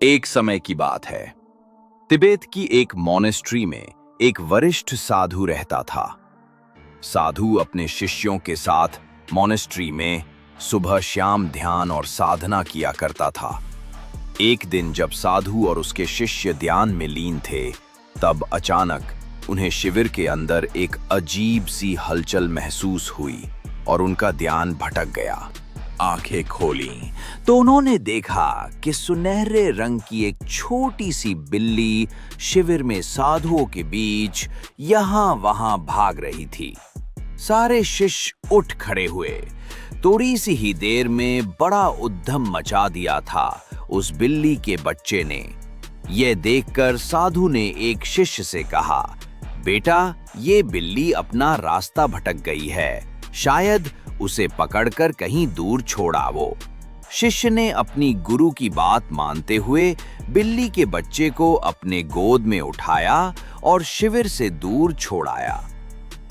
एक समय की बात है। तिब्बत की एक मॉनेस्ट्री में एक वरिष्ठ साधु रहता था। साधु अपने शिष्यों के साथ मॉनेस्ट्री में सुबह शाम ध्यान और साधना किया करता था। एक दिन जब साधु और उसके शिष्य ध्यान में लीन थे, तब अचानक उन्हें शिविर के अंदर एक अजीब सी हलचल महसूस हुई और उनका ध्यान भटक गया। आंखें खोली तो उन्होंने देखा कि सुनहरे रंग की एक छोटी सी बिल्ली शिविर में साधुओं के बीच यहां वहां भाग रही थी। सारे शिष्य उठ खड़े हुए। थोड़ी सी ही देर में बड़ा उद्यम मचा दिया था उस बिल्ली के बच्चे ने। यह देखकर साधु ने एक शिष्य से कहा, बेटा, ये बिल्ली अपना रास्ता भटक गई है, शायद उसे पकड़कर कहीं दूर छोड़ आवो। शिष्य ने अपनी गुरु की बात मानते हुए बिल्ली के बच्चे को अपने गोद में उठाया और शिविर से दूर छोड़ाया।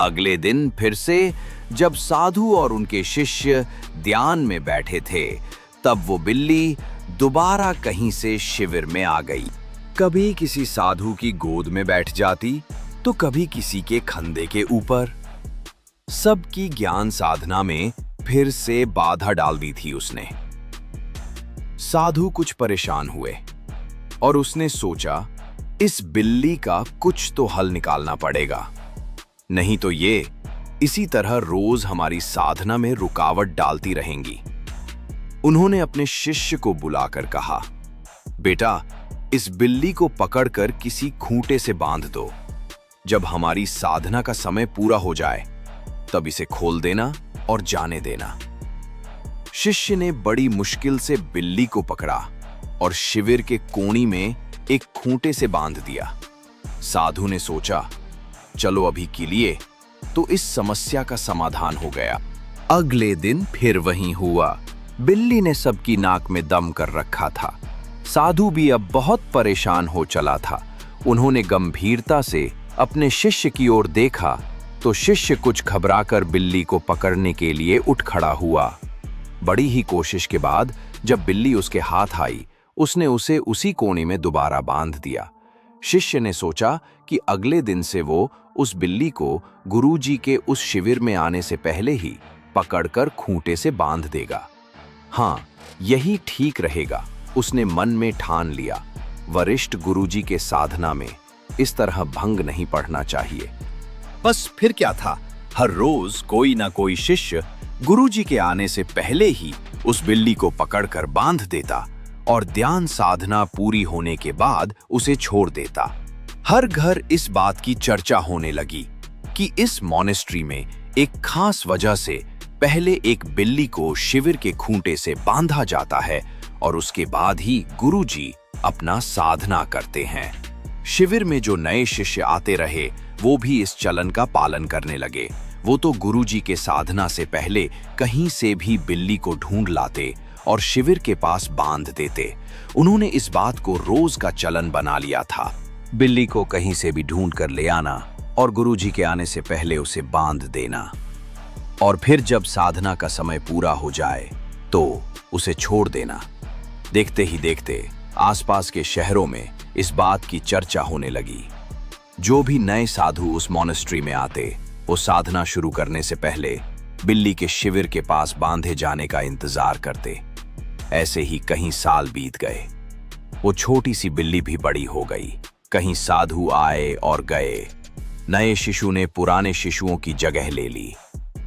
अगले दिन फिर से जब साधु और उनके शिष्य ध्यान में बैठे थे, तब वो बिल्ली दोबारा कहीं से शिविर में आ गई। कभी किसी साधु की गोद में बैठ जाती तो कभी किसी के कंधे के ऊपर। सबकी ज्ञान साधना में फिर से बाधा डाल दी थी उसने। साधु कुछ परेशान हुए और उसने सोचा, इस बिल्ली का कुछ तो हल निकालना पड़ेगा, नहीं तो ये इसी तरह रोज हमारी साधना में रुकावट डालती रहेंगी। उन्होंने अपने शिष्य को बुलाकर कहा, बेटा, इस बिल्ली को पकड़कर किसी खूंटे से बांध दो। जब हमारी साधना का समय पूरा हो जाए तब इसे खोल देना और जाने देना। शिष्य ने बड़ी मुश्किल से बिल्ली को पकड़ा और शिविर के कोनी में एक खूंटे से बांध दिया। साधु ने सोचा, चलो अभी के लिए तो इस समस्या का समाधान हो गया। अगले दिन फिर वही हुआ। बिल्ली ने सबकी नाक में दम कर रखा था। साधु भी अब बहुत परेशान हो चला था। उन्होंने गंभीरता से अपने शिष्य की ओर देखा तो शिष्य कुछ घबराकर बिल्ली को पकड़ने के लिए उठ खड़ा हुआ। बड़ी ही कोशिश के बाद जब बिल्ली उसके हाथ आई, उसने उसे उसी कोने में दोबारा बांध दिया। शिष्य ने सोचा कि अगले दिन से वो उस बिल्ली को गुरुजी के उस शिविर में आने से पहले ही पकड़कर खूंटे से बांध देगा। हाँ, यही ठीक रहेगा, उसने मन में ठान लिया। वरिष्ठ गुरुजी के साधना में इस तरह भंग नहीं पड़ना चाहिए। बस फिर क्या था, हर रोज कोई ना कोई शिष्य गुरुजी के आने से पहले ही उस बिल्ली को पकड़कर बांध देता और ध्यान साधना पूरी होने के बाद उसे छोड़ देता। हर घर इस बात की चर्चा होने लगी कि इस मॉनेस्ट्री में एक खास वजह से पहले एक बिल्ली को शिविर के खूंटे से बांधा जाता है और उसके बाद ही गुरुजी अपना साधना करते हैं। शिविर में जो नए शिष्य आते रहे वो भी इस चलन का पालन करने लगे। वो तो गुरुजी के साधना से पहले कहीं से भी बिल्ली को ढूंढ लाते और शिविर के पास बांध देते। उन्होंने इस बात को रोज का चलन बना लिया था, बिल्ली को कहीं से भी ढूंढ कर ले आना और गुरुजी के आने से पहले उसे बांध देना, और फिर जब साधना का समय पूरा हो जाए तो उसे छोड़ देना। देखते ही देखते आसपास के शहरों में इस बात की चर्चा होने लगी। जो भी नए साधु उस मॉनेस्ट्री में आते, वो साधना शुरू करने से पहले बिल्ली के शिविर के पास बांधे जाने का इंतजार करते। ऐसे ही कई साल बीत गए। वो छोटी सी बिल्ली भी बड़ी हो गई। कहीं साधु आए और गए। नए शिशु ने पुराने शिशुओं की जगह ले ली।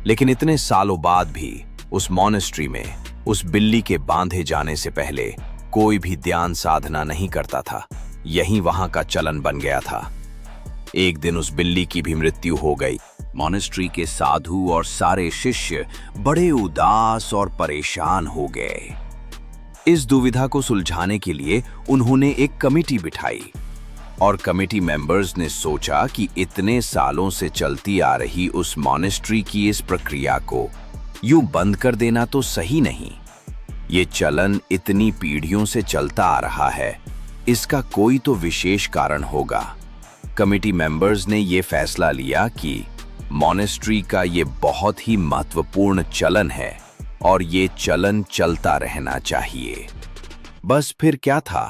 लेकिन इतने सालों बाद भी उस मॉनेस्ट्री में उस बिल्ली के बांधे जाने से पहले कोई भी ध्यान साधना नहीं करता था। यही वहां का चलन बन गया था। एक दिन उस बिल्ली की भी मृत्यु हो गई। मॉनेस्ट्री के साधु और सारे शिष्य बड़े उदास और परेशान हो गए। इस दुविधा को सुलझाने के लिए उन्होंने एक कमेटी बिठाई और कमेटी मेंबर्स ने सोचा कि इतने सालों से चलती आ रही उस मॉनेस्ट्री की इस प्रक्रिया को यूं बंद कर देना तो सही नहीं। ये चलन इतनी पीढ़ियों से चलता आ रहा है, इसका कोई तो विशेष कारण होगा। कमेटी मेंबर्स ने ये फैसला लिया कि मॉनेस्ट्री का ये बहुत ही महत्वपूर्ण चलन है और ये चलन चलता रहना चाहिए। बस फिर क्या था,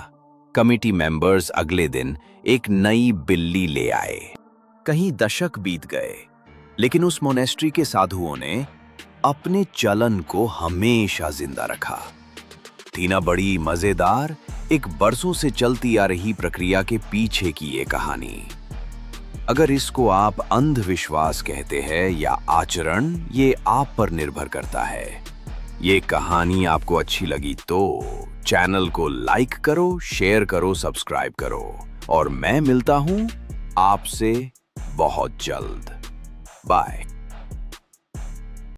कमिटी मेंबर्स अगले दिन एक नई बिल्ली ले आए। कहीं दशक बीत गए, लेकिन उस मोनेस्ट्री के साधुओं ने अपने चलन को हमेशा जिंदा रखा। थी ना बड़ी मजेदार एक बरसों से चलती आ रही प्रक्रिया के पीछे की ये कहानी। अगर इसको आप अंधविश्वास कहते हैं या आचरण, ये आप पर निर्भर करता है। ये कहानी आपको अच्छी लगी तो चैनल को लाइक करो, शेयर करो, सब्सक्राइब करो और मैं मिलता हूं आपसे बहुत जल्द। बाय।